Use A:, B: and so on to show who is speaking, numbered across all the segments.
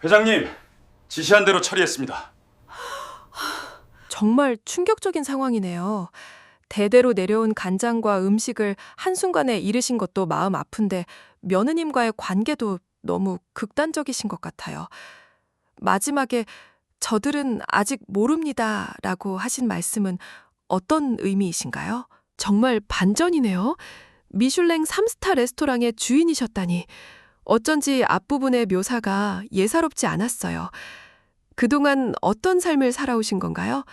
A: 회장님, 지시한 대로 처리했습니다.
B: 정말 충격적인 상황이네요. 대대로 내려온 간장과 음식을 한순간에 잃으신 것도 마음 아픈데 며느님과의 관계도 너무 극단적이신 것 같아요. 마지막에 저들은 아직 모릅니다 라고 하신 말씀은 어떤 의미이신가요? 정말 반전이네요. 미슐랭 3스타 레스토랑의 주인이셨다니. 어쩐지 앞부분의 묘사가 예사롭지 않았어요. 그동안 어떤 삶을 살아오신 건가요?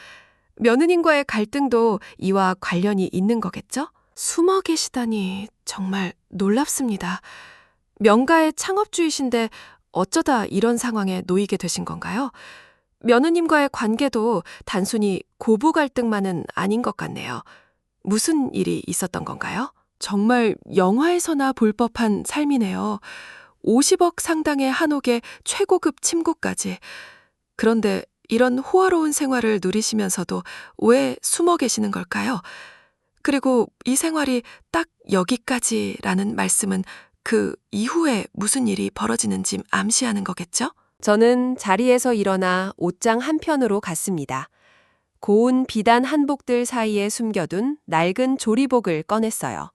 B: 며느님과의 갈등도 이와 관련이 있는 거겠죠? 숨어 계시다니 정말 놀랍습니다. 명가의 창업주이신데 어쩌다 이런 상황에 놓이게 되신 건가요? 며느님과의 관계도 단순히 고부 갈등만은 아닌 것 같네요. 무슨 일이 있었던 건가요? 정말 영화에서나 볼 법한 삶이네요. 50억 상당의 한옥에 최고급 침구까지. 그런데 이런 호화로운 생활을 누리시면서도 왜 숨어 계시는 걸까요? 그리고 이 생활이 딱 여기까지라는 말씀은 그 이후에 무슨 일이 벌어지는지 암시하는 거겠죠?
C: 저는 자리에서 일어나 옷장 한편으로 갔습니다. 고운 비단 한복들 사이에 숨겨둔 낡은 조리복을 꺼냈어요.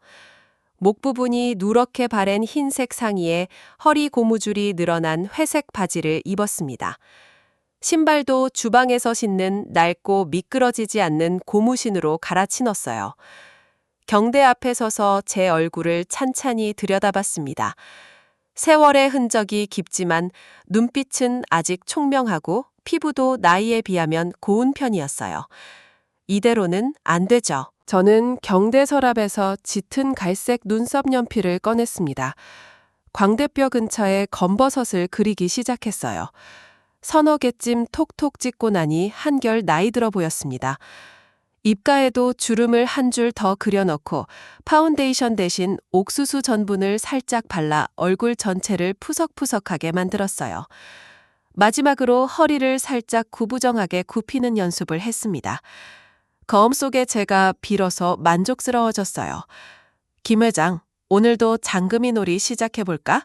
C: 목 부분이 누렇게 바랜 흰색 상의에 허리 고무줄이 늘어난 회색 바지를 입었습니다. 신발도 주방에서 신는 낡고 미끄러지지 않는 고무신으로 갈아친었어요. 경대 앞에 서서 제 얼굴을 찬찬히 들여다봤습니다. 세월의 흔적이 깊지만 눈빛은 아직 총명하고 피부도 나이에 비하면 고운 편이었어요. 이대로는 안 되죠.
B: 저는 경대 서랍에서 짙은 갈색 눈썹 연필을 꺼냈습니다. 광대뼈 근처에 검버섯을 그리기 시작했어요. 서너 개쯤 톡톡 찍고 나니 한결 나이 들어 보였습니다. 입가에도 주름을 한 줄 더 그려넣고 파운데이션 대신 옥수수 전분을 살짝 발라 얼굴 전체를 푸석푸석하게 만들었어요. 마지막으로 허리를 살짝 구부정하게 굽히는 연습을 했습니다. 거움 속에 제가 비로소 만족스러워졌어요. 김 회장, 오늘도 장금이 놀이 시작해볼까?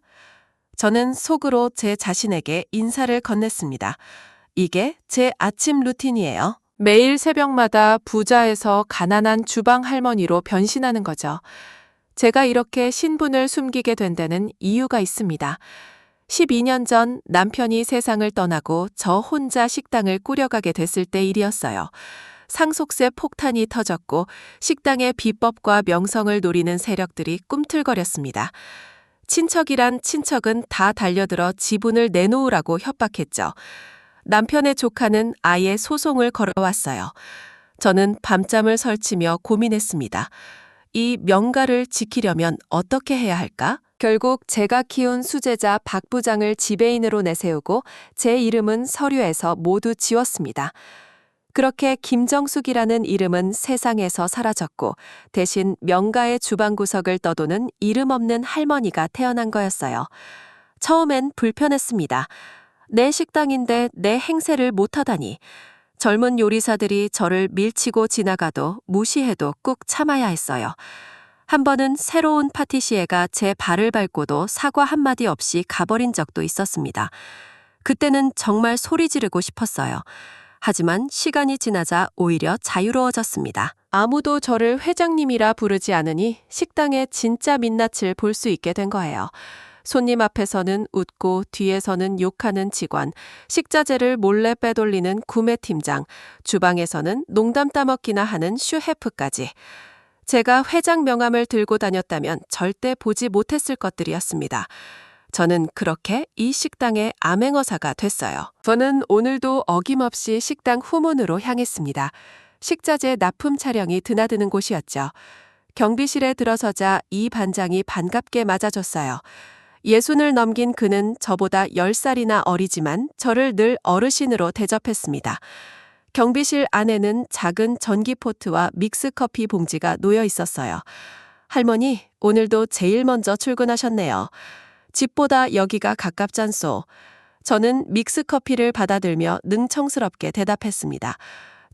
B: 저는 속으로 제 자신에게 인사를 건넸습니다. 이게 제 아침 루틴이에요. 매일 새벽마다 부자에서 가난한 주방 할머니로 변신하는 거죠. 제가 이렇게 신분을 숨기게 된 데는 이유가 있습니다. 12년 전 남편이 세상을 떠나고 저 혼자 식당을 꾸려가게 됐을 때 일이었어요. 상속세 폭탄이 터졌고 식당의 비법과 명성을 노리는 세력들이 꿈틀거렸습니다. 친척이란 친척은 다 달려들어 지분을 내놓으라고 협박했죠. 남편의 조카는 아예 소송을 걸어왔어요. 저는 밤잠을 설치며 고민했습니다. 이 명가를 지키려면 어떻게 해야 할까? 결국 제가 키운 수제자 박 부장을 지배인으로 내세우고 제 이름은 서류에서 모두 지웠습니다. 그렇게 김정숙이라는 이름은 세상에서 사라졌고 대신 명가의 주방 구석을 떠도는 이름 없는 할머니가 태어난 거였어요. 처음엔 불편했습니다. 내 식당인데 내 행세를 못하다니. 젊은 요리사들이 저를 밀치고 지나가도 무시해도 꾹 참아야 했어요. 한 번은 새로운 파티시에가 제 발을 밟고도 사과 한마디 없이 가버린 적도 있었습니다. 그때는 정말 소리 지르고 싶었어요. 하지만 시간이 지나자 오히려 자유로워졌습니다. 아무도 저를 회장님이라 부르지 않으니 식당의 진짜 민낯을 볼 수 있게 된 거예요. 손님 앞에서는 웃고 뒤에서는 욕하는 직원, 식자재를 몰래 빼돌리는 구매팀장, 주방에서는 농담 따먹기나 하는 슈헤프까지. 제가 회장 명함을 들고 다녔다면 절대 보지 못했을 것들이었습니다. 저는 그렇게 이 식당의 암행어사가 됐어요. 저는 오늘도 어김없이 식당 후문으로 향했습니다. 식자재 납품 차량이 드나드는 곳이었죠. 경비실에 들어서자 이 반장이 반갑게 맞아줬어요. 60을 넘긴 그는 저보다 10살이나 어리지만 저를 늘 어르신으로 대접했습니다. 경비실 안에는 작은 전기포트와 믹스커피 봉지가 놓여 있었어요. 할머니, 오늘도 제일 먼저 출근하셨네요. 집보다 여기가 가깝잖소. 저는 믹스커피를 받아들며 능청스럽게 대답했습니다.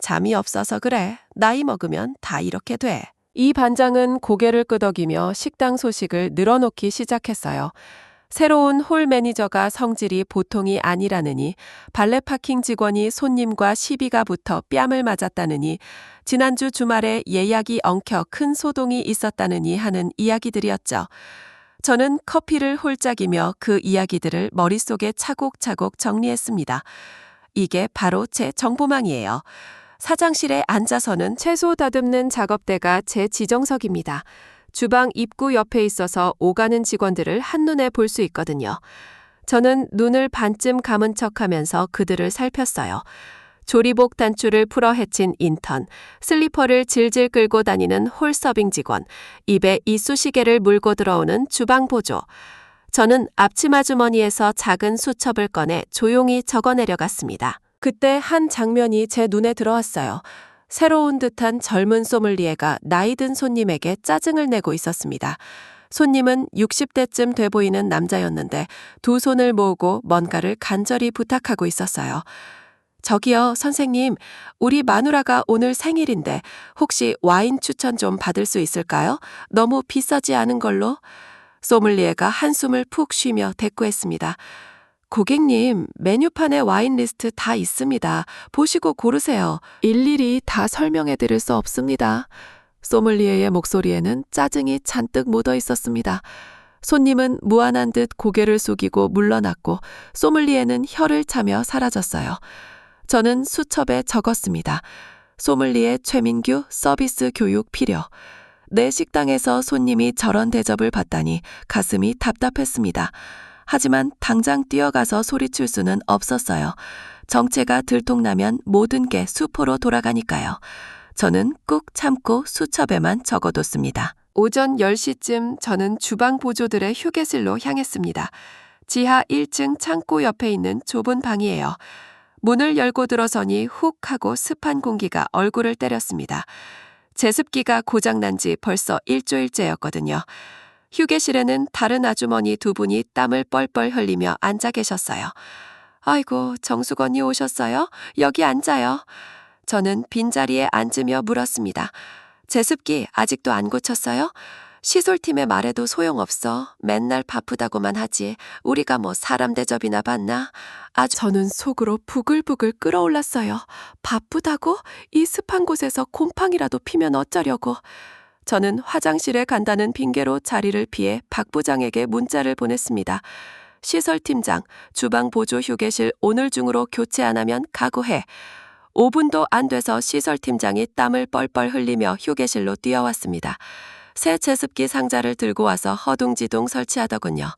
B: 잠이 없어서 그래. 나이 먹으면 다 이렇게 돼. 이 반장은 고개를 끄덕이며 식당 소식을 늘어놓기 시작했어요. 새로운 홀 매니저가 성질이 보통이 아니라느니, 발레 파킹 직원이 손님과 시비가 붙어 뺨을 맞았다느니, 지난주 주말에 예약이 엉켜 큰 소동이 있었다느니 하는 이야기들이었죠. 저는 커피를 홀짝이며 그 이야기들을 머릿속에 차곡차곡 정리했습니다. 이게 바로 제 정보망이에요. 사장실에 앉아서는 채소 다듬는 작업대가 제 지정석입니다. 주방 입구 옆에 있어서 오가는 직원들을 한눈에 볼 수 있거든요. 저는 눈을 반쯤 감은 척하면서 그들을 살폈어요. 조리복 단추를 풀어 헤친 인턴, 슬리퍼를 질질 끌고 다니는 홀 서빙 직원, 입에 이쑤시개를 물고 들어오는 주방 보조. 저는 앞치마 주머니에서 작은 수첩을 꺼내 조용히 적어 내려갔습니다. 그때 한 장면이 제 눈에 들어왔어요. 새로운 듯한 젊은 소믈리에가 나이 든 손님에게 짜증을 내고 있었습니다. 손님은 60대쯤 돼 보이는 남자였는데 두 손을 모으고 뭔가를 간절히 부탁하고 있었어요. 저기요, 선생님, 우리 마누라가 오늘 생일인데 혹시 와인 추천 좀 받을 수 있을까요? 너무 비싸지 않은 걸로? 소믈리에가 한숨을 푹 쉬며 대꾸했습니다. 고객님, 메뉴판에 와인 리스트 다 있습니다. 보시고 고르세요. 일일이 다 설명해 드릴 수 없습니다. 소믈리에의 목소리에는 짜증이 잔뜩 묻어 있었습니다. 손님은 무안한 듯 고개를 숙이고 물러났고 소믈리에는 혀를 차며 사라졌어요. 저는 수첩에 적었습니다. 소믈리에 최민규 서비스 교육 필요. 내 식당에서 손님이 저런 대접을 받다니 가슴이 답답했습니다. 하지만 당장 뛰어가서 소리칠 수는 없었어요. 정체가 들통나면 모든 게 수포로 돌아가니까요. 저는 꾹 참고 수첩에만 적어뒀습니다. 오전 10시쯤 저는 주방 보조들의 휴게실로 향했습니다. 지하 1층 창고 옆에 있는 좁은 방이에요. 문을 열고 들어서니 훅 하고 습한 공기가 얼굴을 때렸습니다. 제습기가 고장난 지 벌써 일주일째였거든요. 휴게실에는 다른 아주머니 두 분이 땀을 뻘뻘 흘리며 앉아 계셨어요. 아이고, 정수건이 오셨어요? 여기 앉아요. 저는 빈자리에 앉으며 물었습니다. 제습기 아직도 안 고쳤어요? 시솔팀에 말해도 소용없어. 맨날 바쁘다고만 하지. 우리가 뭐 사람 대접이나 받나? 저는 속으로 부글부글 끓어올랐어요. 바쁘다고? 이 습한 곳에서 곰팡이라도 피면 어쩌려고. 저는 화장실에 간다는 핑계로 자리를 피해 박 부장에게 문자를 보냈습니다. 시설팀장, 주방 보조 휴게실 오늘 중으로 교체 안 하면 각오해. 5분도 안 돼서 시설팀장이 땀을 뻘뻘 흘리며 휴게실로 뛰어왔습니다. 새 제습기 상자를 들고 와서 허둥지둥 설치하더군요.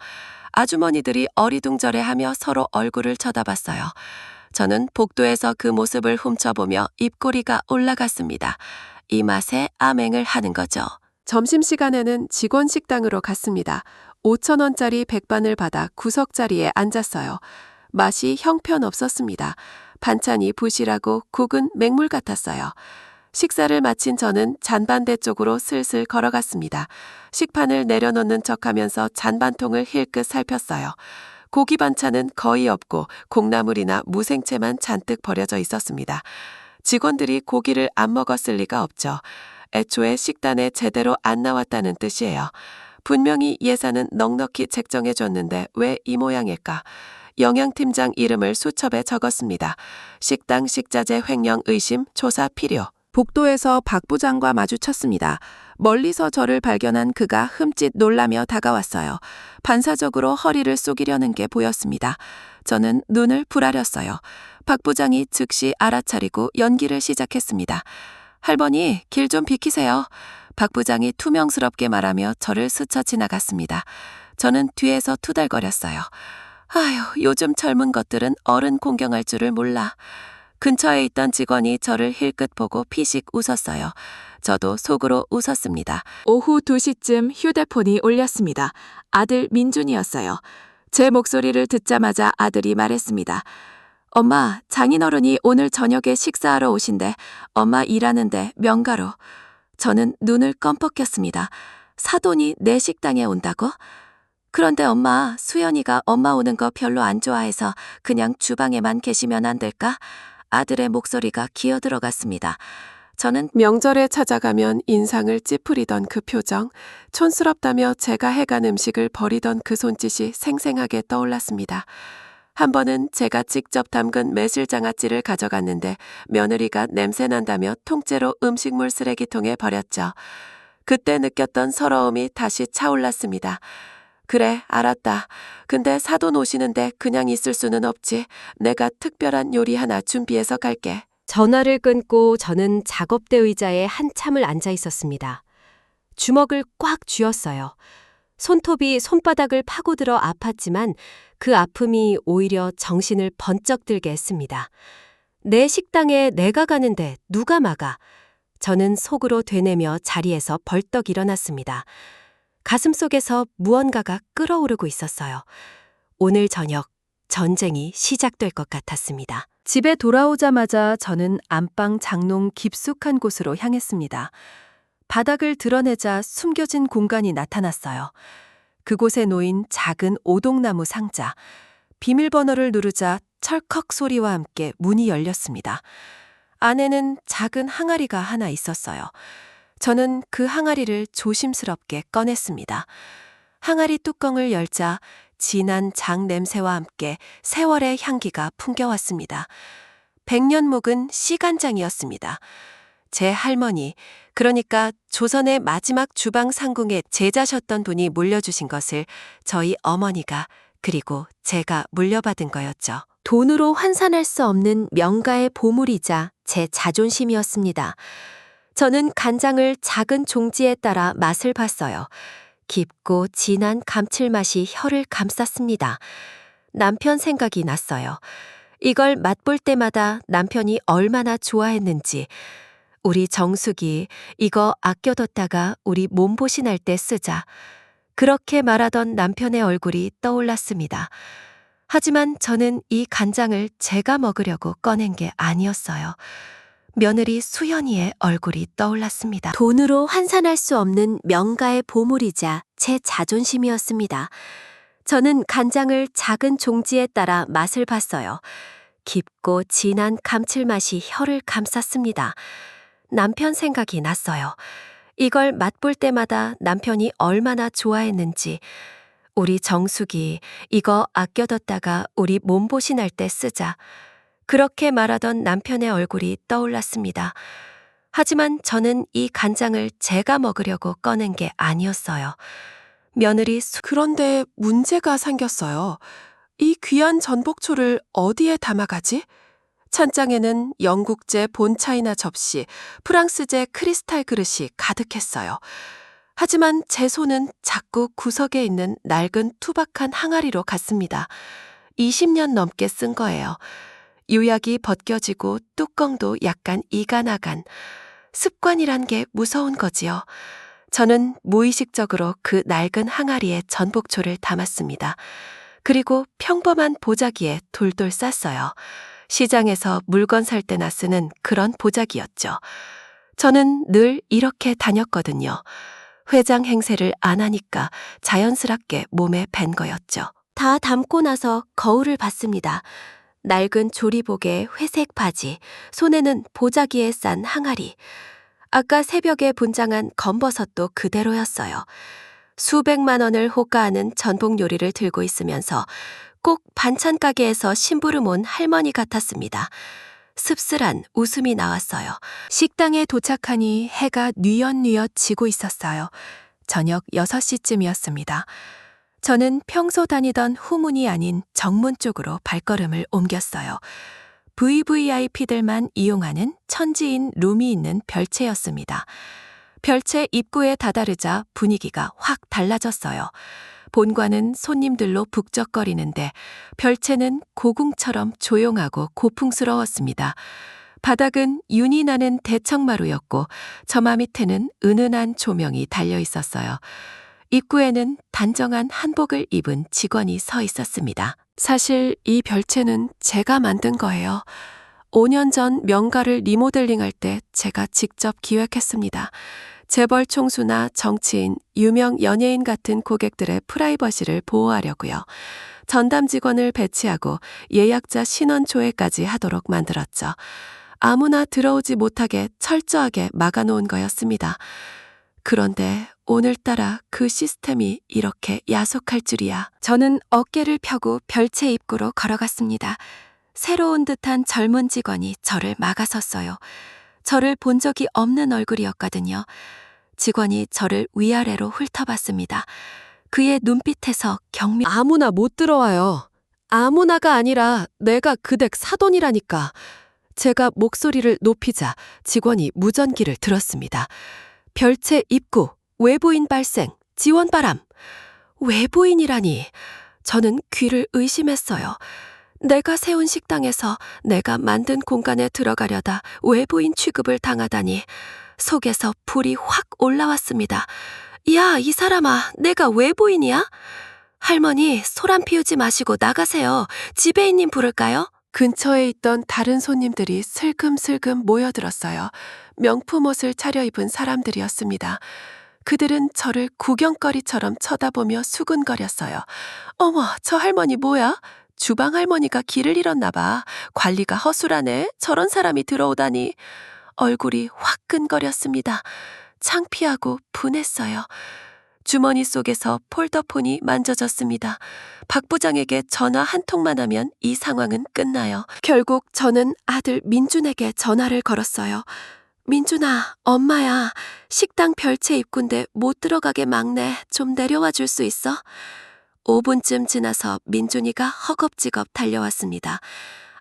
B: 아주머니들이 어리둥절해하며 서로 얼굴을 쳐다봤어요. 저는 복도에서 그 모습을 훔쳐보며 입꼬리가 올라갔습니다. 이 맛에 암행을 하는 거죠. 점심시간에는 직원 식당으로 갔습니다. 5,000원짜리 백반을 받아 구석자리에 앉았어요. 맛이 형편없었습니다. 반찬이 부실하고 국은 맹물 같았어요. 식사를 마친 저는 잔반대 쪽으로 슬슬 걸어갔습니다. 식판을 내려놓는 척하면서 잔반통을 힐끗 살폈어요. 고기 반찬은 거의 없고 콩나물이나 무생채만 잔뜩 버려져 있었습니다. 직원들이 고기를 안 먹었을 리가 없죠. 애초에 식단에 제대로 안 나왔다는 뜻이에요. 분명히 예산은 넉넉히 책정해줬는데 왜 이 모양일까? 영양팀장 이름을 수첩에 적었습니다. 식당 식자재 횡령 의심 조사 필요. 복도에서 박 부장과 마주쳤습니다. 멀리서 저를 발견한 그가 흠칫 놀라며 다가왔어요. 반사적으로 허리를 숙이려는 게 보였습니다. 저는 눈을 부라렸어요. 박 부장이 즉시 알아차리고 연기를 시작했습니다. 할머니, 길 좀 비키세요. 박 부장이 투명스럽게 말하며 저를 스쳐 지나갔습니다. 저는 뒤에서 투덜거렸어요. 아휴, 요즘 젊은 것들은 어른 공경할 줄을 몰라. 근처에 있던 직원이 저를 힐끗 보고 피식 웃었어요. 저도 속으로 웃었습니다. 오후 2시쯤 휴대폰이 울렸습니다. 아들 민준이었어요. 제 목소리를 듣자마자 아들이 말했습니다. 엄마, 장인어른이 오늘 저녁에 식사하러 오신대. 엄마 일하는데 명가로. 저는 눈을 껌뻑였습니다. 사돈이 내 식당에 온다고? 그런데 엄마, 수연이가 엄마 오는 거 별로 안 좋아해서 그냥 주방에만 계시면 안 될까? 아들의 목소리가 기어들어갔습니다. 저는 명절에 찾아가면 인상을 찌푸리던 그 표정, 촌스럽다며 제가 해간 음식을 버리던 그 손짓이 생생하게 떠올랐습니다. 한 번은 제가 직접 담근 매실장아찌를 가져갔는데 며느리가 냄새난다며 통째로 음식물 쓰레기통에 버렸죠. 그때 느꼈던 서러움이 다시 차올랐습니다. 그래, 알았다. 근데 사돈 오시는데 그냥 있을 수는 없지. 내가 특별한 요리 하나 준비해서 갈게.
C: 전화를 끊고 저는 작업대 의자에 한참을 앉아 있었습니다. 주먹을 꽉 쥐었어요. 손톱이 손바닥을 파고들어 아팠지만 그 아픔이 오히려 정신을 번쩍 들게 했습니다. 내 식당에 내가 가는데 누가 막아? 저는 속으로 되뇌며 자리에서 벌떡 일어났습니다. 가슴속에서 무언가가 끓어오르고 있었어요. 오늘 저녁 전쟁이 시작될 것 같았습니다. 집에 돌아오자마자 저는 안방 장롱 깊숙한 곳으로 향했습니다. 바닥을 드러내자 숨겨진 공간이 나타났어요. 그곳에 놓인 작은 오동나무 상자. 비밀번호를 누르자 철컥 소리와 함께 문이 열렸습니다. 안에는 작은 항아리가 하나 있었어요. 저는 그 항아리를 조심스럽게 꺼냈습니다. 항아리 뚜껑을 열자 진한 장 냄새와 함께 세월의 향기가 풍겨왔습니다. 100년 묵은 씨간장이었습니다. 제 할머니, 그러니까 조선의 마지막 주방 상궁의 제자셨던 분이 물려주신 것을 저희 어머니가 그리고 제가 물려받은 거였죠. 돈으로 환산할 수 없는 명가의 보물이자 제 자존심이었습니다. 저는 간장을 작은 종지에 따라 맛을 봤어요. 깊고 진한 감칠맛이 혀를 감쌌습니다. 남편 생각이 났어요. 이걸 맛볼 때마다 남편이 얼마나 좋아했는지. 우리 정숙이 이거 아껴뒀다가 우리 몸보신할 때 쓰자. 그렇게 말하던 남편의 얼굴이 떠올랐습니다. 하지만 저는 이 간장을 제가 먹으려고 꺼낸 게 아니었어요. 며느리 수연이의 얼굴이 떠올랐습니다. 돈으로 환산할 수 없는 명가의 보물이자 제 자존심이었습니다. 저는 간장을 작은 종지에 따라 맛을 봤어요. 깊고 진한 감칠맛이 혀를 감쌌습니다. 남편 생각이 났어요. 이걸 맛볼 때마다 남편이 얼마나 좋아했는지. 우리 정숙이 이거 아껴뒀다가 우리 몸보신할 때 쓰자. 그렇게 말하던 남편의 얼굴이 떠올랐습니다. 하지만 저는 이 간장을 제가 먹으려고 꺼낸 게 아니었어요. 그런데 문제가 생겼어요. 이 귀한 전복초를 어디에 담아가지? 찬장에는 영국제 본차이나 접시, 프랑스제 크리스탈 그릇이 가득했어요. 하지만 제 손은 자꾸 구석에 있는 낡은 투박한 항아리로 갔습니다. 20년 넘게 쓴 거예요. 유약이 벗겨지고 뚜껑도 약간 이간아간. 습관이란 게 무서운 거지요. 저는 무의식적으로 그 낡은 항아리에 전복초를 담았습니다. 그리고 평범한 보자기에 돌돌 쌌어요. 시장에서 물건 살 때나 쓰는 그런 보자기였죠. 저는 늘 이렇게 다녔거든요. 회장 행세를 안 하니까 자연스럽게 몸에 밴 거였죠. 다 담고 나서 거울을 봤습니다. 낡은 조리복에 회색 바지, 손에는 보자기에 싼 항아리. 아까 새벽에 분장한 검버섯도 그대로였어요. 수백만 원을 호가하는 전복 요리를 들고 있으면서 꼭 반찬 가게에서 심부름 온 할머니 같았습니다. 씁쓸한 웃음이 나왔어요. 식당에 도착하니 해가 뉘엿뉘엿 지고 있었어요. 저녁 6시쯤이었습니다. 저는 평소 다니던 후문이 아닌 정문 쪽으로 발걸음을 옮겼어요. VVIP들만 이용하는 천지인 룸이 있는 별채였습니다. 별채 입구에 다다르자 분위기가 확 달라졌어요. 본관은 손님들로 북적거리는데 별채는 고궁처럼 조용하고 고풍스러웠습니다. 바닥은 윤이 나는 대청마루였고 저마 밑에는 은은한 조명이 달려 있었어요. 입구에는 단정한 한복을 입은 직원이 서 있었습니다. 사실 이 별채는 제가 만든 거예요. 5년 전 명가를 리모델링할 때 제가 직접 기획했습니다. 재벌 총수나 정치인, 유명 연예인 같은 고객들의 프라이버시를 보호하려고요. 전담 직원을 배치하고 예약자 신원 조회까지 하도록 만들었죠.
B: 아무나 들어오지 못하게 철저하게 막아놓은 거였습니다. 그런데 오늘따라 그 시스템이 이렇게 야속할 줄이야. 저는 어깨를 펴고 별채 입구로 걸어갔습니다. 새로운 듯한 젊은 직원이 저를 막아섰어요. 저를 본 적이 없는 얼굴이었거든요. 직원이 저를 위아래로 훑어봤습니다. 그의 눈빛에서 경미... 아무나 못 들어와요. 아무나가 아니라 내가 그 댁 사돈이라니까. 제가 목소리를 높이자 직원이 무전기를 들었습니다. 별채 입구, 외부인 발생, 지원 바람. 외부인이라니. 저는 귀를 의심했어요. 내가 세운 식당에서 내가 만든 공간에 들어가려다 외부인 취급을 당하다니. 속에서 불이 확 올라왔습니다. 야, 이 사람아, 내가 외부인이야? 할머니, 소란 피우지 마시고 나가세요. 지배인님 부를까요? 근처에 있던 다른 손님들이 슬금슬금 모여들었어요. 명품 옷을 차려입은 사람들이었습니다. 그들은 저를 구경거리처럼 쳐다보며 수군거렸어요. 어머, 저 할머니 뭐야? 주방 할머니가 길을 잃었나 봐. 관리가 허술하네. 저런 사람이 들어오다니. 얼굴이 화끈거렸습니다. 창피하고 분했어요. 주머니 속에서 폴더폰이 만져졌습니다. 박 부장에게 전화 한 통만 하면 이 상황은 끝나요. 결국 저는 아들 민준에게 전화를 걸었어요. 민준아, 엄마야. 식당 별채 입구인데 못 들어가게 막네. 좀 내려와 줄 수 있어? 5분쯤 지나서 민준이가 허겁지겁 달려왔습니다.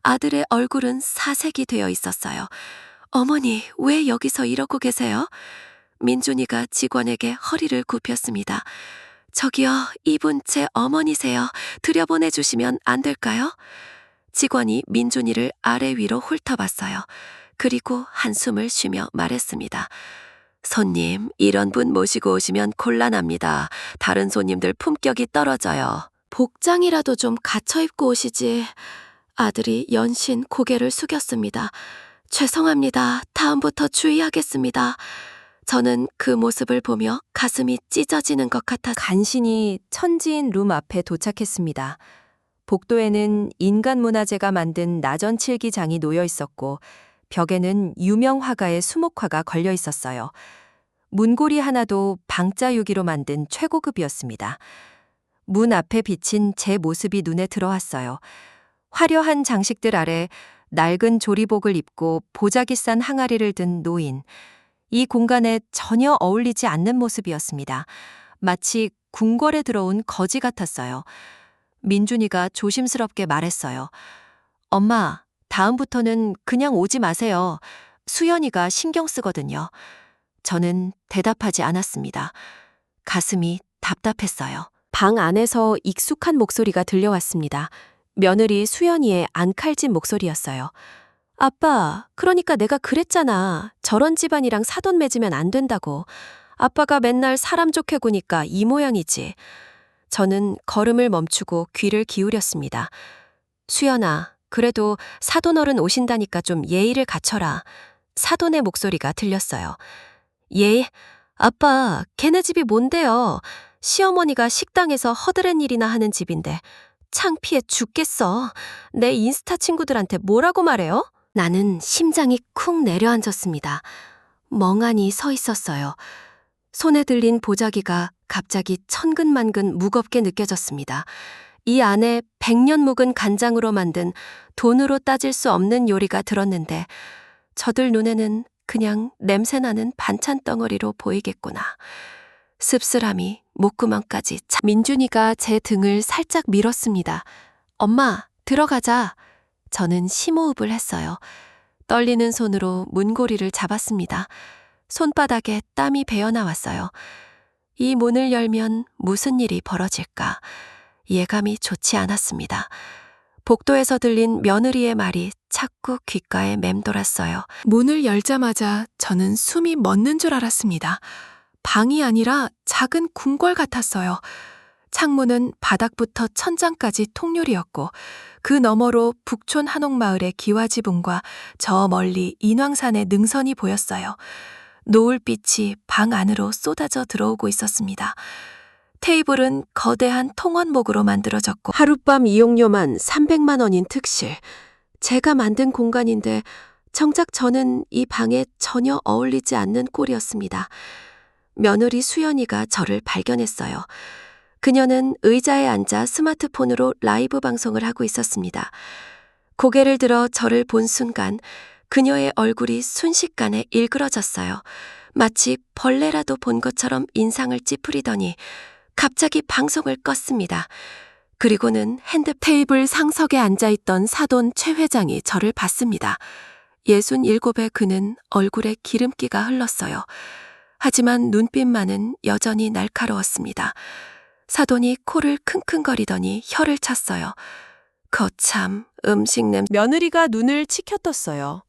B: 아들의 얼굴은 사색이 되어 있었어요. 어머니, 왜 여기서 이러고 계세요? 민준이가 직원에게 허리를 굽혔습니다. 저기요, 이분 제 어머니세요. 들여보내주시면 안 될까요? 직원이 민준이를 아래 위로 훑어봤어요. 그리고 한숨을 쉬며 말했습니다. 손님, 이런 분 모시고 오시면 곤란합니다. 다른 손님들 품격이 떨어져요. 복장이라도 좀 갖춰 입고 오시지. 아들이 연신 고개를 숙였습니다. 죄송합니다. 다음부터 주의하겠습니다. 저는 그 모습을 보며 가슴이 찢어지는 것 같아
C: 간신히 천지인 룸 앞에 도착했습니다. 복도에는 인간문화재가 만든 나전칠기장이 놓여 있었고 벽에는 유명 화가의 수목화가 걸려 있었어요. 문고리 하나도 방자 유기로 만든 최고급이었습니다. 문 앞에 비친 제 모습이 눈에 들어왔어요. 화려한 장식들 아래 낡은 조리복을 입고 보자기 싼 항아리를 든 노인. 이 공간에 전혀 어울리지 않는 모습이었습니다. 마치 궁궐에 들어온 거지 같았어요. 민준이가 조심스럽게 말했어요. 엄마, 다음부터는 그냥 오지 마세요. 수연이가 신경 쓰거든요. 저는 대답하지 않았습니다. 가슴이 답답했어요. 방 안에서 익숙한 목소리가 들려왔습니다. 며느리 수연이의 앙칼진 목소리였어요. 아빠, 그러니까 내가 그랬잖아. 저런 집안이랑 사돈 맺으면 안 된다고. 아빠가 맨날 사람 좋게 구니까 이 모양이지. 저는 걸음을 멈추고 귀를 기울였습니다. 수연아, 그래도 사돈 어른 오신다니까 좀 예의를 갖춰라. 사돈의 목소리가 들렸어요. 예? 아빠, 걔네 집이 뭔데요? 시어머니가 식당에서 허드렛 일이나 하는 집인데 창피해 죽겠어. 내 인스타 친구들한테 뭐라고 말해요? 나는 심장이 쿵 내려앉았습니다. 멍하니 서 있었어요. 손에 들린 보자기가 갑자기 천근만근 무겁게 느껴졌습니다. 이 안에 100년 묵은 간장으로 만든 돈으로 따질 수 없는 요리가 들었는데 저들 눈에는 그냥 냄새나는 반찬 덩어리로 보이겠구나. 씁쓸함이 목구멍까지 민준이가 제 등을 살짝 밀었습니다. 엄마, 들어가자. 저는 심호흡을 했어요. 떨리는 손으로 문고리를 잡았습니다. 손바닥에 땀이 배어나왔어요. 이 문을 열면 무슨 일이 벌어질까? 예감이 좋지 않았습니다. 복도에서 들린 며느리의 말이 자꾸 귓가에 맴돌았어요. 문을 열자마자 저는 숨이 멎는 줄 알았습니다. 방이 아니라 작은 궁궐 같았어요. 창문은 바닥부터 천장까지 통유리였고 그 너머로 북촌 한옥마을의 기와지붕과 저 멀리 인왕산의 능선이 보였어요. 노을빛이 방 안으로 쏟아져 들어오고 있었습니다. 테이블은 거대한 통원목으로 만들어졌고 하룻밤 이용료만 300만 원인 특실. 제가 만든 공간인데 정작 저는 이 방에 전혀 어울리지 않는 꼴이었습니다. 며느리 수연이가 저를 발견했어요. 그녀는 의자에 앉아 스마트폰으로 라이브 방송을 하고 있었습니다. 고개를 들어 저를 본 순간 그녀의 얼굴이 순식간에 일그러졌어요. 마치 벌레라도 본 것처럼 인상을 찌푸리더니 갑자기 방송을 껐습니다. 그리고는 핸드 테이블 상석에 앉아있던 사돈 최 회장이 저를 봤습니다. 67의 그는 얼굴에 기름기가 흘렀어요. 하지만 눈빛만은 여전히 날카로웠습니다. 사돈이 코를 킁킁거리더니 혀를 찼어요. 거참 음식 냄새.
B: 며느리가 눈을 치켜떴어요.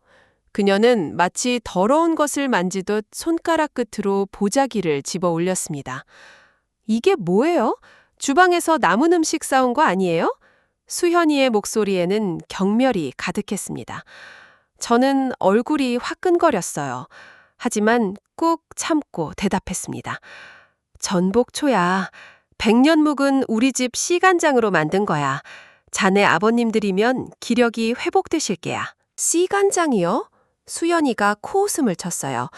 B: 그녀는 마치 더러운 것을 만지듯 손가락 끝으로 보자기를 집어 올렸습니다. 이게 뭐예요? 주방에서 남은 음식 싸온 거 아니에요? 수현이의 목소리에는 경멸이 가득했습니다. 저는 얼굴이 화끈거렸어요. 하지만 꾹 참고 대답했습니다. 전복초야. 100년 묵은 우리 집 씨간장으로 만든 거야. 자네 아버님들이면 기력이 회복되실 게야. 씨간장이요? 수연이가 코웃음을 쳤어요.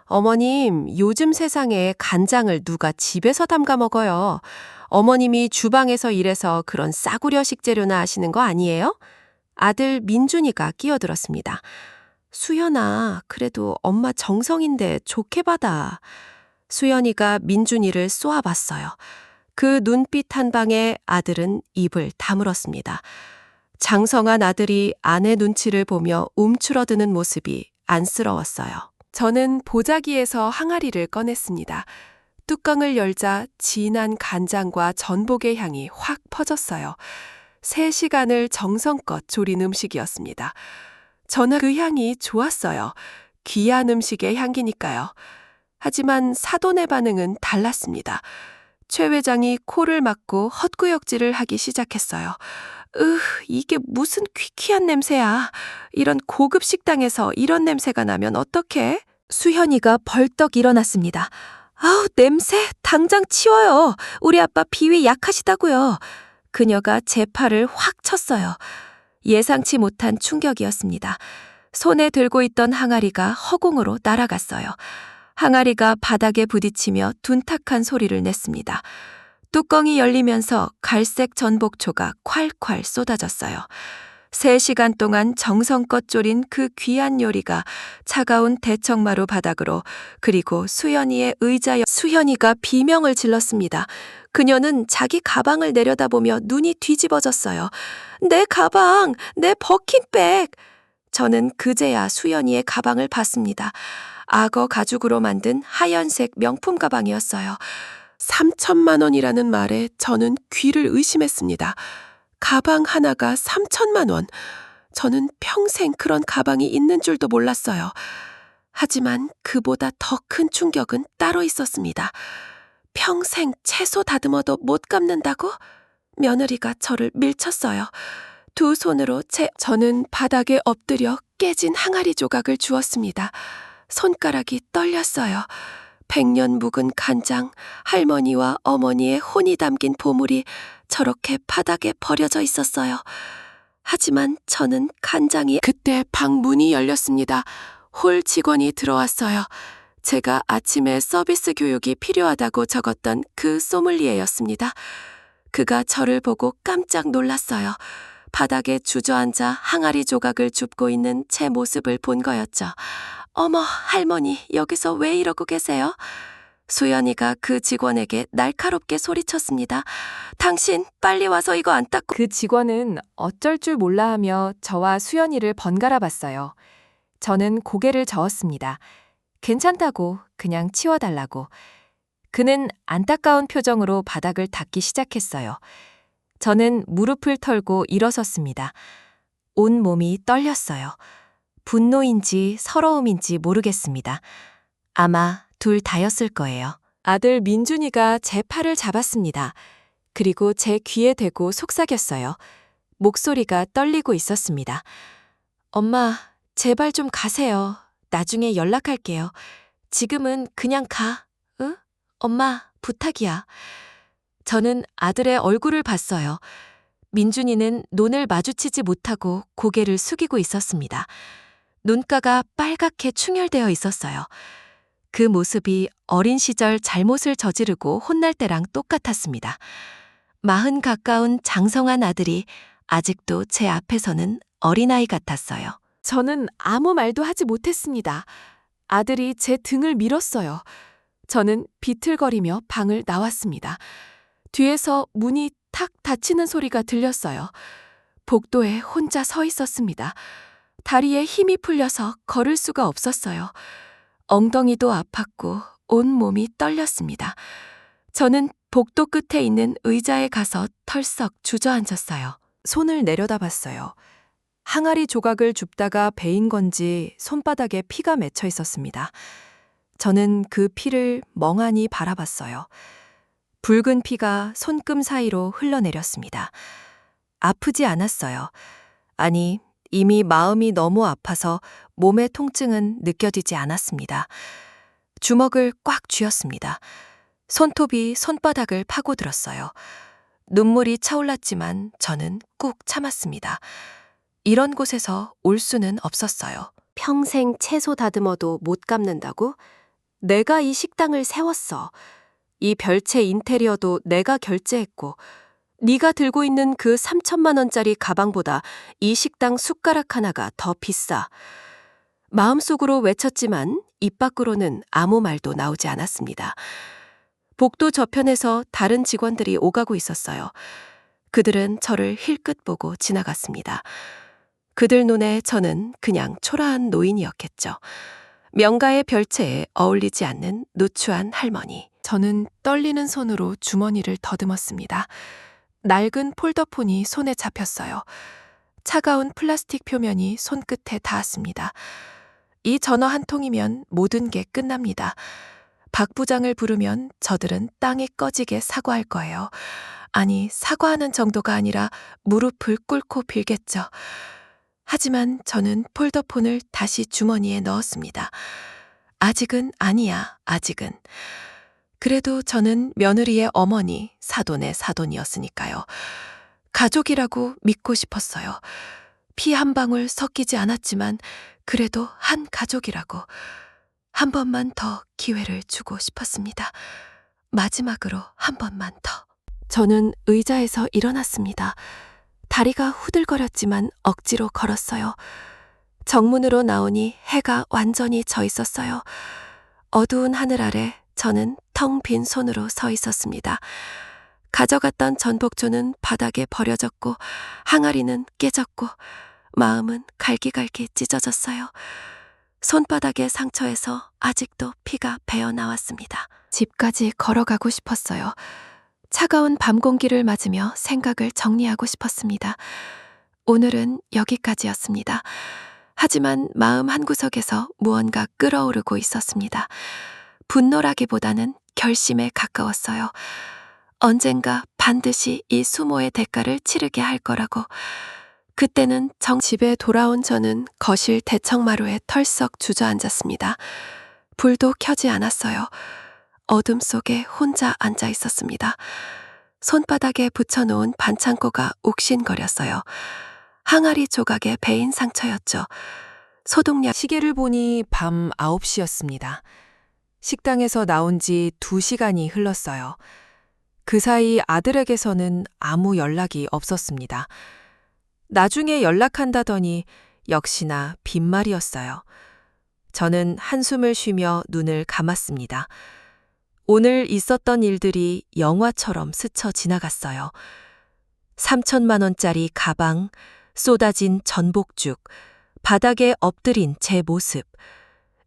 B: 어머님, 요즘 세상에 간장을 누가 집에서 담가 먹어요. 어머님이 주방에서 일해서 그런 싸구려 식재료나 하시는 거 아니에요? 아들 민준이가 끼어들었습니다. 수연아, 그래도 엄마 정성인데 좋게 받아. 수연이가 민준이를 쏘아봤어요. 그 눈빛 한 방에 아들은 입을 다물었습니다. 장성한 아들이 아내 눈치를 보며 움츠러드는 모습이 안쓰러웠어요. 저는 보자기에서 항아리를 꺼냈습니다. 뚜껑을 열자 진한 간장과 전복의 향이 확 퍼졌어요. 3시간을 정성껏 조린 음식이었습니다. 저는 그 향이 좋았어요. 귀한 음식의 향기니까요. 하지만 사돈의 반응은 달랐습니다. 최 회장이 코를 막고 헛구역질을 하기 시작했어요. 이게 무슨 퀴퀴한 냄새야. 이런 고급 식당에서 이런 냄새가 나면 어떡해? 수현이가 벌떡 일어났습니다. 아우, 냄새! 당장 치워요. 우리 아빠 비위 약하시다고요. 그녀가 제 팔을 확 쳤어요. 예상치 못한 충격이었습니다. 손에 들고 있던 항아리가 허공으로 날아갔어요. 항아리가 바닥에 부딪히며 둔탁한 소리를 냈습니다. 뚜껑이 열리면서 갈색 전복초가 콸콸 쏟아졌어요. 3시간 동안 정성껏 졸인 그 귀한 요리가 차가운 대청마루 바닥으로, 그리고 수연이의 의자에 수연이가 비명을 질렀습니다. 그녀는 자기 가방을 내려다보며 눈이 뒤집어졌어요. 내 가방! 내 버킨백! 저는 그제야 수연이의 가방을 봤습니다. 악어 가죽으로 만든 하얀색 명품 가방이었어요. 3천만 원이라는 말에 저는 귀를 의심했습니다. 가방 하나가 3천만 원. 저는 평생 그런 가방이 있는 줄도 몰랐어요. 하지만 그보다 더 큰 충격은 따로 있었습니다. 평생 채소 다듬어도 못 갚는다고? 며느리가 저를 밀쳤어요. 두 손으로 저는 바닥에 엎드려 깨진 항아리 조각을 주었습니다. 손가락이 떨렸어요. 100년 묵은 간장, 할머니와 어머니의 혼이 담긴 보물이 저렇게 바닥에 버려져 있었어요. 하지만 저는 간장이... 그때 방 문이 열렸습니다. 홀 직원이 들어왔어요. 제가 아침에 서비스 교육이 필요하다고 적었던 그 소믈리에였습니다. 그가 저를 보고 깜짝 놀랐어요. 바닥에 주저앉아 항아리 조각을 줍고 있는 제 모습을 본 거였죠. 어머, 할머니, 여기서 왜 이러고 계세요? 수연이가 그 직원에게 날카롭게 소리쳤습니다. 당신, 빨리 와서 이거 안 닦고...
D: 그 직원은 어쩔 줄 몰라 하며 저와 수연이를 번갈아 봤어요. 저는 고개를 저었습니다. 괜찮다고, 그냥 치워달라고. 그는 안타까운 표정으로 바닥을 닦기 시작했어요. 저는 무릎을 털고 일어섰습니다. 온 몸이 떨렸어요. 분노인지 서러움인지 모르겠습니다. 아마 둘 다였을 거예요. 아들 민준이가 제 팔을 잡았습니다. 그리고 제 귀에 대고 속삭였어요. 목소리가 떨리고 있었습니다. 엄마, 제발 좀 가세요. 나중에 연락할게요. 지금은 그냥 가. 응? 엄마, 부탁이야. 저는 아들의 얼굴을 봤어요. 민준이는 눈을 마주치지 못하고 고개를 숙이고 있었습니다.
C: 눈가가 빨갛게 충혈되어 있었어요. 그 모습이 어린 시절 잘못을 저지르고 혼날 때랑 똑같았습니다. 40 가까운 장성한 아들이 아직도 제 앞에서는 어린아이 같았어요.
D: 저는 아무 말도 하지 못했습니다. 아들이 제 등을 밀었어요. 저는 비틀거리며 방을 나왔습니다. 뒤에서 문이 탁 닫히는 소리가 들렸어요. 복도에 혼자 서 있었습니다. 다리에 힘이 풀려서 걸을 수가 없었어요. 엉덩이도 아팠고 온 몸이 떨렸습니다. 저는 복도 끝에 있는 의자에 가서 털썩 주저앉았어요.
B: 손을 내려다봤어요. 항아리 조각을 줍다가 베인 건지 손바닥에 피가 맺혀 있었습니다. 저는 그 피를 멍하니 바라봤어요. 붉은 피가 손금 사이로 흘러내렸습니다. 아프지 않았어요. 아니, 이미 마음이 너무 아파서 몸의 통증은 느껴지지 않았습니다. 주먹을 꽉 쥐었습니다. 손톱이 손바닥을 파고들었어요. 눈물이 차올랐지만 저는 꾹 참았습니다. 이런 곳에서 올 수는 없었어요.
C: 평생 채소 다듬어도 못 갚는다고? 내가 이 식당을 세웠어. 이 별채 인테리어도 내가 결제했고, 네가 들고 있는 그 3천만 원짜리 가방보다 이 식당 숟가락 하나가 더 비싸. 마음속으로 외쳤지만 입 밖으로는 아무 말도 나오지 않았습니다. 복도 저편에서 다른 직원들이 오가고 있었어요. 그들은 저를 힐끗 보고 지나갔습니다. 그들 눈에 저는 그냥 초라한 노인이었겠죠. 명가의 별채에 어울리지 않는 누추한 할머니.
B: 저는 떨리는 손으로 주머니를 더듬었습니다. 낡은 폴더폰이 손에 잡혔어요. 차가운 플라스틱 표면이 손끝에 닿았습니다. 이 전화 한 통이면 모든 게 끝납니다. 박 부장을 부르면 저들은 땅이 꺼지게 사과할 거예요. 아니, 사과하는 정도가 아니라 무릎을 꿇고 빌겠죠. 하지만 저는 폴더폰을 다시 주머니에 넣었습니다. 아직은 아니야, 아직은. 그래도 저는 며느리의 어머니, 사돈의 사돈이었으니까요. 가족이라고 믿고 싶었어요. 피 한 방울 섞이지 않았지만 그래도 한 가족이라고. 한 번만 더 기회를 주고 싶었습니다. 마지막으로 한 번만 더. 저는 의자에서 일어났습니다. 다리가 후들거렸지만 억지로 걸었어요. 정문으로 나오니 해가 완전히 져 있었어요. 어두운 하늘 아래 저는 텅 빈 손으로 서 있었습니다. 가져갔던 전복초는 바닥에 버려졌고 항아리는 깨졌고 마음은 갈기갈기 찢어졌어요. 손바닥의 상처에서 아직도 피가 배어 나왔습니다. 집까지 걸어가고 싶었어요. 차가운 밤 공기를 맞으며 생각을 정리하고 싶었습니다. 오늘은 여기까지였습니다. 하지만 마음 한구석에서 무언가 끓어오르고 있었습니다. 분노라기보다는 결심에 가까웠어요. 언젠가 반드시 이 수모의 대가를 치르게 할 거라고. 그때는 집에 돌아온 저는 거실 대청마루에 털썩 주저앉았습니다. 불도 켜지 않았어요. 어둠 속에 혼자 앉아 있었습니다. 손바닥에 붙여놓은 반창고가 욱신거렸어요. 항아리 조각에 베인 상처였죠. 소독약. 시계를 보니 밤 9시였습니다. 식당에서 나온 지 2시간이 흘렀어요. 그 사이 아들에게서는 아무 연락이 없었습니다. 나중에 연락한다더니 역시나 빈말이었어요. 저는 한숨을 쉬며 눈을 감았습니다. 오늘 있었던 일들이 영화처럼 스쳐 지나갔어요. 3천만 원짜리 가방, 쏟아진 전복죽, 바닥에 엎드린 제 모습,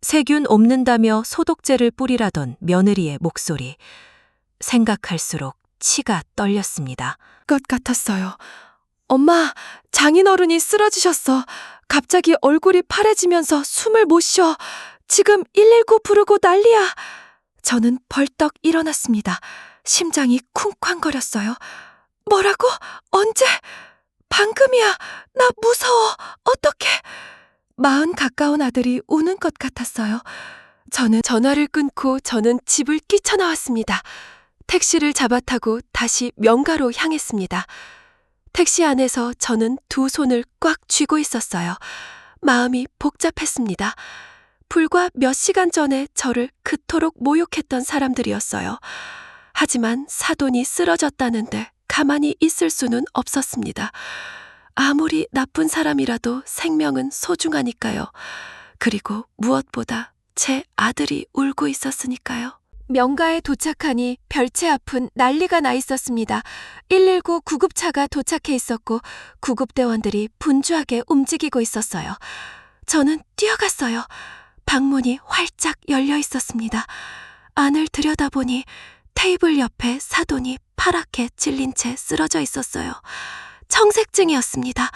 B: 세균 옮는다며 소독제를 뿌리라던 며느리의 목소리. 생각할수록 치가 떨렸습니다. 것 같았어요. 엄마, 장인어른이 쓰러지셨어. 갑자기 얼굴이 파래지면서 숨을 못 쉬어. 지금 119 부르고 난리야. 저는 벌떡 일어났습니다. 심장이 쿵쾅거렸어요. 뭐라고? 언제? 방금이야. 나 무서워. 어떡해. 40 가까운 아들이 우는 것 같았어요. 저는 전화를 끊고 저는 집을 뛰쳐나왔습니다. 택시를 잡아 타고 다시 명가로 향했습니다. 택시 안에서 저는 두 손을 꽉 쥐고 있었어요.
D: 마음이 복잡했습니다. 불과 몇 시간 전에 저를 그토록 모욕했던 사람들이었어요. 하지만 사돈이 쓰러졌다는데 가만히 있을 수는 없었습니다. 아무리 나쁜 사람이라도 생명은 소중하니까요. 그리고 무엇보다 제 아들이 울고 있었으니까요. 명가에 도착하니 별채 앞은 난리가 나 있었습니다. 119 구급차가 도착해 있었고 구급대원들이 분주하게 움직이고 있었어요. 저는 뛰어갔어요. 방문이 활짝 열려 있었습니다. 안을 들여다보니 테이블 옆에 사돈이 파랗게 질린 채 쓰러져 있었어요. 청색증이었습니다.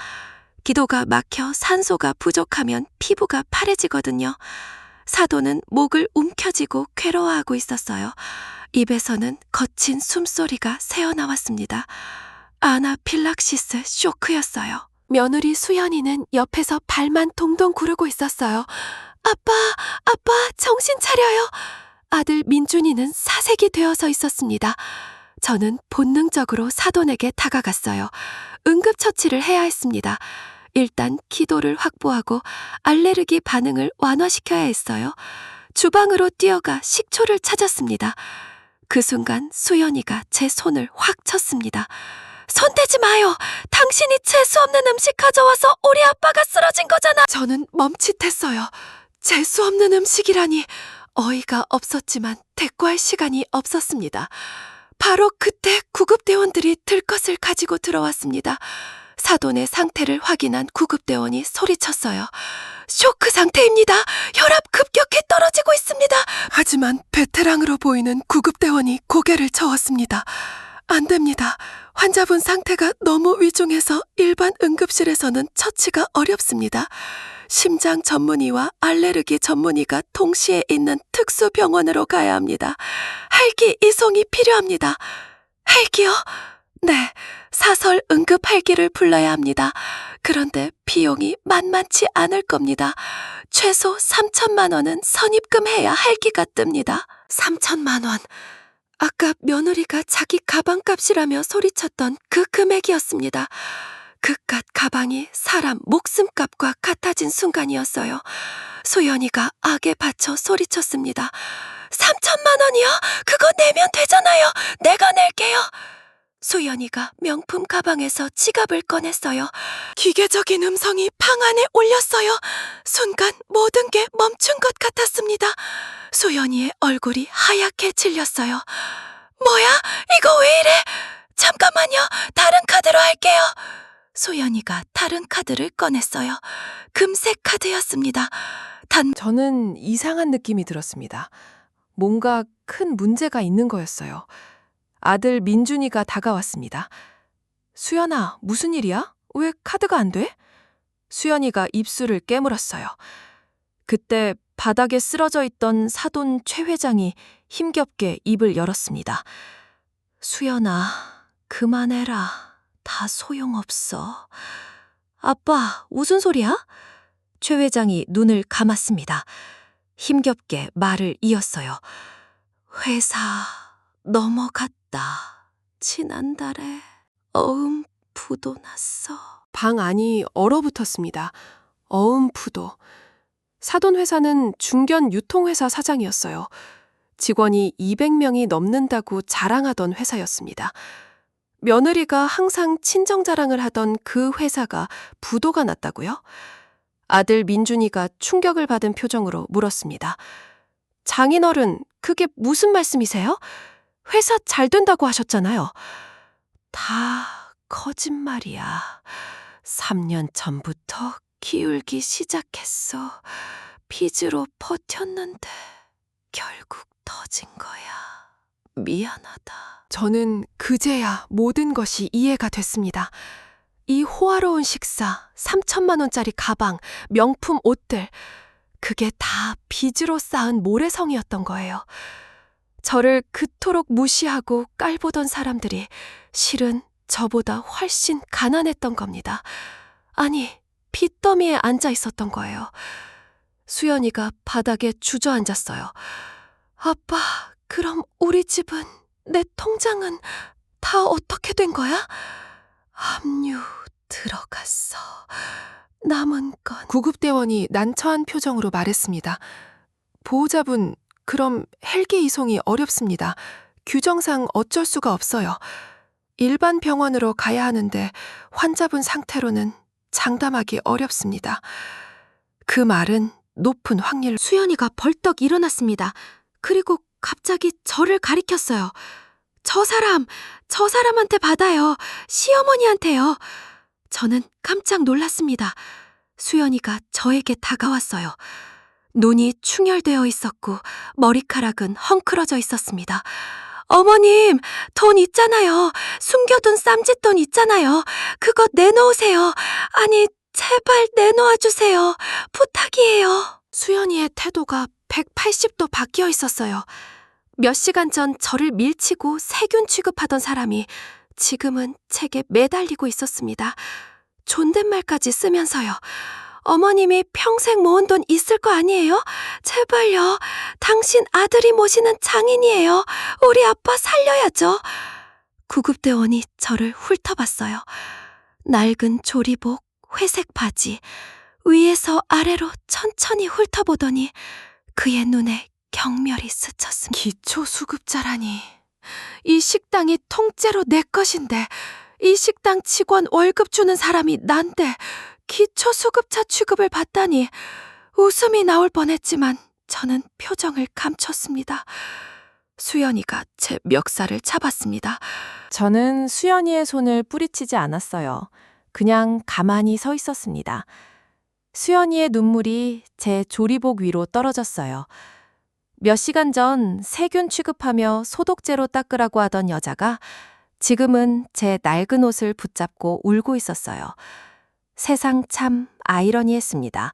D: 기도가 막혀 산소가 부족하면 피부가 파래지거든요. 사돈은 목을 움켜쥐고 괴로워하고 있었어요. 입에서는 거친 숨소리가 새어나왔습니다. 아나필락시스 쇼크였어요. 며느리 수연이는 옆에서 발만 동동 구르고 있었어요. 아빠, 정신 차려요. 아들 민준이는 사색이 되어서 있었습니다. 저는 본능적으로 사돈에게 다가갔어요. 응급처치를 해야 했습니다. 일단 기도를 확보하고 알레르기 반응을 완화시켜야 했어요. 주방으로 뛰어가 식초를 찾았습니다. 그 순간 수연이가 제 손을 확 쳤습니다. 손대지 마요. 당신이 재수 없는 음식 가져와서 우리 아빠가 쓰러진 거잖아. 저는 멈칫했어요. 재수 없는 음식이라니. 어이가 없었지만 대꾸할 시간이 없었습니다. 바로 그때 구급대원들이 들것을 가지고 들어왔습니다. 사돈의 상태를 확인한 구급대원이 소리쳤어요. 쇼크 상태입니다. 혈압 급격히 떨어지고 있습니다. 하지만 베테랑으로 보이는 구급대원이 고개를 저었습니다. 안 됩니다. 환자분 상태가 너무 위중해서 일반 응급실에서는 처치가 어렵습니다. 심장 전문의와 알레르기 전문의가 동시에 있는 특수병원으로 가야 합니다. 헬기 이송이 필요합니다. 헬기요? 네, 사설 응급 헬기를 불러야 합니다. 그런데 비용이 만만치 않을 겁니다. 최소 3천만 원은 선입금해야 헬기가 뜹니다. 3천만 원. 아까 며느리가 자기 가방값이라며 소리쳤던 그 금액이었습니다. 그깟 가방이 사람 목숨값과 같아진 순간이었어요. 소연이가 악에 받쳐 소리쳤습니다. 3천만 원이요? 그거 내면 되잖아요. 내가 낼게요. 소연이가 명품 가방에서 지갑을 꺼냈어요. 기계적인 음성이 방 안에 울렸어요. 순간 모든 게 멈춘 것 같았습니다. 소연이의 얼굴이 하얗게 질렸어요. 뭐야? 이거 왜 이래? 잠깐만요. 다른 카드로 할게요. 소연이가 다른 카드를 꺼냈어요. 금색 카드였습니다.
B: 저는 이상한 느낌이 들었습니다. 뭔가 큰 문제가 있는 거였어요. 아들 민준이가 다가왔습니다. 수연아, 무슨 일이야? 왜 카드가 안 돼? 수연이가 입술을 깨물었어요. 그때 바닥에 쓰러져 있던 사돈 최 회장이 힘겹게 입을 열었습니다. 수연아, 그만해라. 다 소용없어. 아빠, 무슨 소리야? 최 회장이 눈을 감았습니다. 힘겹게 말을 이었어요. 회사 넘어갔다. 지난달에 어음부도 났어. 방 안이 얼어붙었습니다. 어음부도. 사돈 회사는 중견 유통회사 사장이었어요. 직원이 200명이 넘는다고 자랑하던 회사였습니다. 며느리가 항상 친정 자랑을 하던 그 회사가 부도가 났다고요? 아들 민준이가 충격을 받은 표정으로 물었습니다. 장인어른, 그게 무슨 말씀이세요? 회사 잘 된다고 하셨잖아요. 다 거짓말이야. 3년 전부터 기울기 시작했어. 빚으로 버텼는데 결국 터진 거야. 미안하다. 저는 그제야 모든 것이 이해가 됐습니다. 이 호화로운 식사, 3천만 원짜리 가방, 명품 옷들, 그게 다 빚으로 쌓은 모래성이었던 거예요. 저를 그토록 무시하고 깔보던 사람들이 실은 저보다 훨씬 가난했던 겁니다. 아니, 빚더미에 앉아 있었던 거예요. 수연이가 바닥에 주저앉았어요. 아빠, 그럼 우리 집은, 내 통장은 다 어떻게 된 거야? 압류 들어갔어.
D: 남은 건 구급대원이 난처한 표정으로 말했습니다. 보호자분, 그럼 헬기 이송이 어렵습니다. 규정상 어쩔 수가 없어요. 일반 병원으로 가야 하는데 환자분 상태로는 장담하기 어렵습니다. 그 말은 높은 확률로
C: 수연이가 벌떡 일어났습니다. 그리고 갑자기 저를 가리켰어요. 저 사람한테 받아요. 시어머니한테요. 저는 깜짝 놀랐습니다. 수연이가 저에게 다가왔어요. 눈이 충혈되어 있었고 머리카락은 헝클어져 있었습니다. 어머님, 돈 있잖아요. 숨겨둔 쌈짓돈 있잖아요. 그거 내놓으세요. 아니, 제발 내놓아 주세요. 부탁이에요.
D: 수연이의 태도가 180도 바뀌어 있었어요. 몇 시간 전 저를 밀치고 세균 취급하던 사람이 지금은 제게 매달리고 있었습니다. 존댓말까지 쓰면서요. 어머님이 평생 모은 돈 있을 거 아니에요? 제발요. 당신 아들이 모시는 장인이에요. 우리 아빠 살려야죠. 구급대원이 저를 훑어봤어요. 낡은 조리복, 회색 바지, 위에서 아래로 천천히 훑어보더니 그의 눈에 경멸이 스쳤습니다. 기초수급자라니. 이 식당이 통째로 내 것인데 이 식당 직원 월급 주는 사람이 난데 기초수급자 취급을 받다니. 웃음이 나올 뻔했지만 저는 표정을 감췄습니다. 수연이가 제 멱살을 잡았습니다.
B: 저는 수연이의 손을 뿌리치지 않았어요. 그냥 가만히 서 있었습니다. 수연이의 눈물이 제 조리복 위로 떨어졌어요. 몇 시간 전 세균 취급하며 소독제로 닦으라고 하던 여자가 지금은 제 낡은 옷을 붙잡고 울고 있었어요. 세상 참 아이러니했습니다.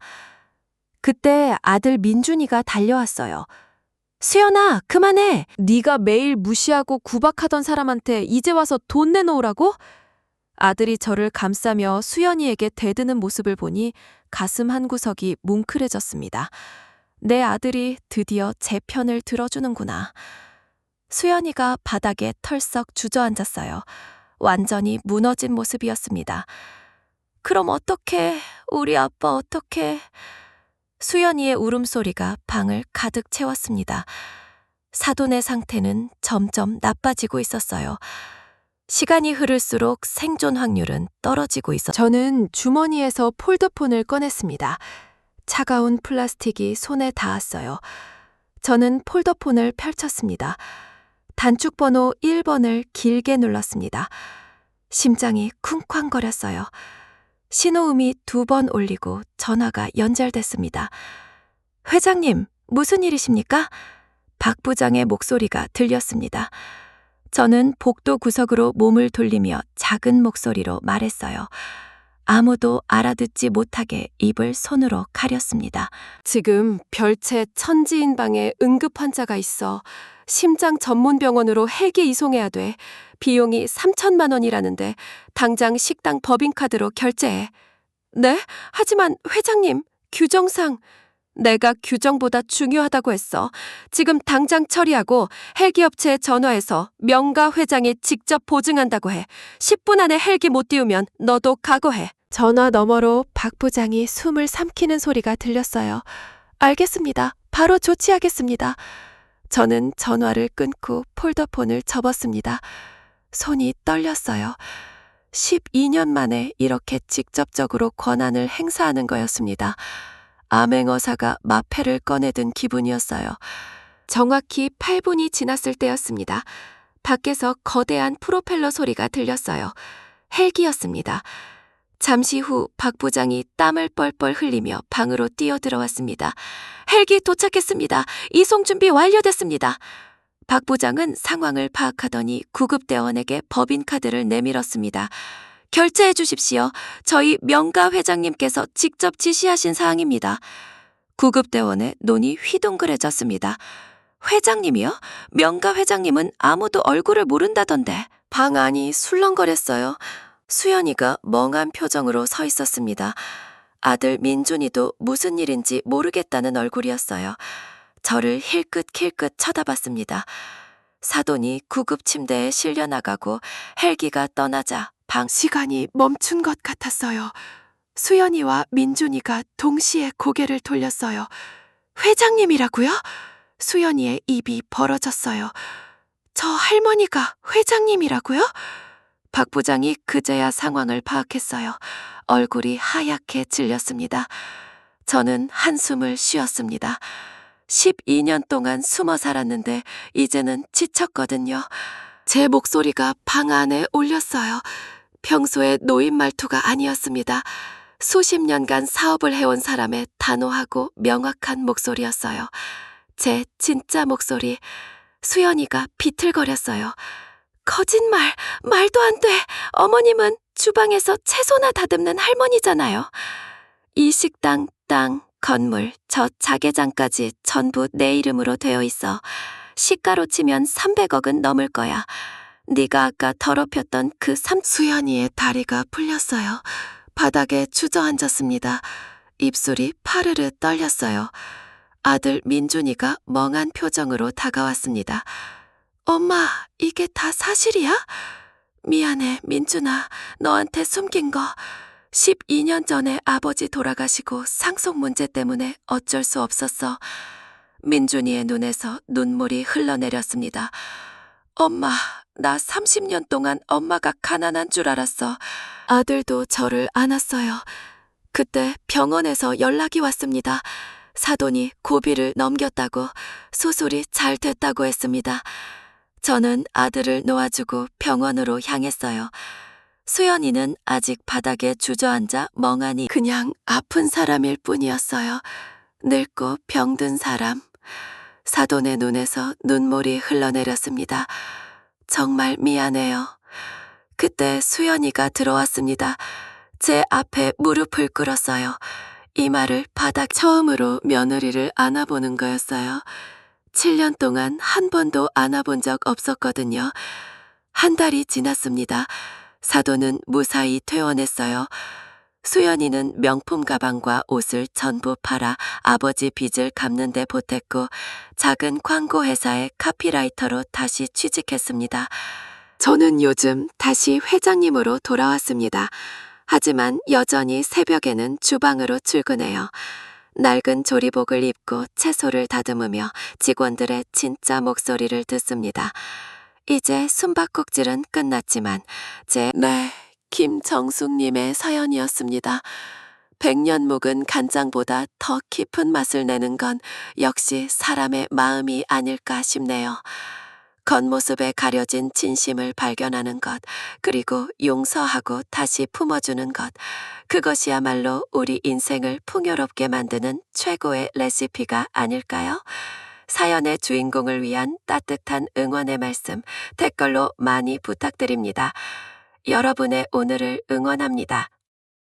B: 그때 아들 민준이가 달려왔어요. 수연아, 그만해. 네가 매일 무시하고 구박하던 사람한테 이제 와서 돈 내놓으라고? 아들이 저를 감싸며 수연이에게 대드는 모습을 보니 가슴 한구석이 뭉클해졌습니다. 내 아들이 드디어 제 편을 들어주는구나. 수연이가 바닥에 털썩 주저앉았어요. 완전히 무너진 모습이었습니다. 그럼 어떡해? 우리 아빠 어떡해? 수연이의 울음소리가 방을 가득 채웠습니다. 사돈의 상태는 점점 나빠지고 있었어요. 시간이 흐를수록 생존 확률은 떨어지고 있었어요.
D: 저는 주머니에서 폴더폰을 꺼냈습니다. 차가운 플라스틱이 손에 닿았어요. 저는 폴더폰을 펼쳤습니다. 단축 번호 1번을 길게 눌렀습니다. 심장이 쿵쾅거렸어요. 신호음이 2번 울리고 전화가 연결됐습니다. 회장님, 무슨 일이십니까? 박 부장의 목소리가 들렸습니다. 저는 복도 구석으로 몸을 돌리며 작은 목소리로 말했어요. 아무도 알아듣지 못하게 입을 손으로 가렸습니다. 지금 별채 천지인방에 응급 환자가 있어 심장 전문 병원으로 헬기 이송해야 돼. 비용이 3천만 원이라는데 당장 식당 법인카드로 결제해. 네? 하지만 회장님, 규정상 내가 규정보다 중요하다고 했어. 지금 당장 처리하고 헬기 업체에 전화해서 명가 회장이 직접 보증한다고 해. 10분 안에 헬기 못 띄우면 너도 각오해. 전화 너머로 박 부장이 숨을 삼키는 소리가 들렸어요. 알겠습니다. 바로 조치하겠습니다. 저는 전화를 끊고 폴더폰을 접었습니다. 손이 떨렸어요. 12년 만에 이렇게 직접적으로 권한을 행사하는 거였습니다. 암행어사가 마패를 꺼내든 기분이었어요. 정확히 8분이 지났을 때였습니다. 밖에서 거대한 프로펠러 소리가 들렸어요. 헬기였습니다. 잠시 후 박 부장이 땀을 뻘뻘 흘리며 방으로 뛰어들어왔습니다. 헬기 도착했습니다. 이송 준비 완료됐습니다. 박 부장은 상황을 파악하더니 구급대원에게 법인카드를 내밀었습니다. 결제해 주십시오. 저희 명가 회장님께서 직접 지시하신 사항입니다. 구급대원의 눈이 휘둥그레졌습니다. 회장님이요? 명가 회장님은 아무도 얼굴을 모른다던데. 방 안이 술렁거렸어요. 수연이가 멍한 표정으로 서 있었습니다. 아들 민준이도 무슨 일인지 모르겠다는 얼굴이었어요. 저를 힐끗힐끗 쳐다봤습니다. 사돈이 구급 침대에 실려나가고 헬기가 떠나자 방 시간이 멈춘 것 같았어요. 수연이와 민준이가 동시에 고개를 돌렸어요. 회장님이라고요? 수연이의 입이 벌어졌어요. 저 할머니가 회장님이라고요? 박 부장이 그제야 상황을 파악했어요. 얼굴이 하얗게 질렸습니다. 저는 한숨을 쉬었습니다. 12년 동안 숨어 살았는데 이제는 지쳤거든요. 제 목소리가 방 안에 울렸어요. 평소에 노인 말투가 아니었습니다. 수십 년간 사업을 해온 사람의 단호하고 명확한 목소리였어요. 제 진짜 목소리. 수연이가 비틀거렸어요. 거짓말, 말도 안 돼. 어머님은 주방에서 채소나 다듬는 할머니잖아요. 이 식당, 땅, 건물, 저 자개장까지 전부 내 이름으로 되어 있어. 시가로 치면 300억은 넘을 거야. 네가 아까 더럽혔던 그 수연이의 다리가 풀렸어요. 바닥에 주저앉았습니다. 입술이 파르르 떨렸어요. 아들 민준이가 멍한 표정으로 다가왔습니다. 엄마, 이게 다 사실이야? 미안해, 민준아. 너한테 숨긴 거. 12년 전에 아버지 돌아가시고 상속 문제 때문에 어쩔 수 없었어. 민준이의 눈에서 눈물이 흘러내렸습니다. 엄마, 나 30년 동안 엄마가 가난한 줄 알았어. 아들도 저를 안았어요. 그때 병원에서 연락이 왔습니다. 사돈이 고비를 넘겼다고, 수술이 잘 됐다고 했습니다. 저는 아들을 놓아주고 병원으로 향했어요. 수연이는 아직 바닥에 주저앉아 멍하니 그냥 아픈 사람일 뿐이었어요. 늙고 병든 사람. 사돈의 눈에서 눈물이 흘러내렸습니다. 정말 미안해요. 그때 수연이가 들어왔습니다. 제 앞에 무릎을 꿇었어요. 이 말을 바닥 처음으로 며느리를 안아보는 거였어요. 7년 동안 한 번도 안아본 적 없었거든요. 한 달이 지났습니다. 사돈은 무사히 퇴원했어요. 수연이는 명품 가방과 옷을 전부 팔아 아버지 빚을 갚는 데 보탰고 작은 광고 회사의 카피라이터로 다시 취직했습니다. 저는 요즘 다시 회장님으로 돌아왔습니다. 하지만 여전히 새벽에는 주방으로 출근해요. 낡은 조리복을 입고 채소를 다듬으며 직원들의 진짜 목소리를 듣습니다. 이제 숨바꼭질은 끝났지만 김정숙님의 사연이었습니다. 100년 묵은 간장보다 더 깊은 맛을 내는 건 역시 사람의 마음이 아닐까 싶네요. 겉모습에 가려진 진심을 발견하는 것, 그리고 용서하고 다시 품어주는 것, 그것이야말로 우리 인생을 풍요롭게 만드는 최고의 레시피가 아닐까요? 사연의 주인공을 위한 따뜻한 응원의 말씀 댓글로 많이 부탁드립니다. 여러분의 오늘을 응원합니다.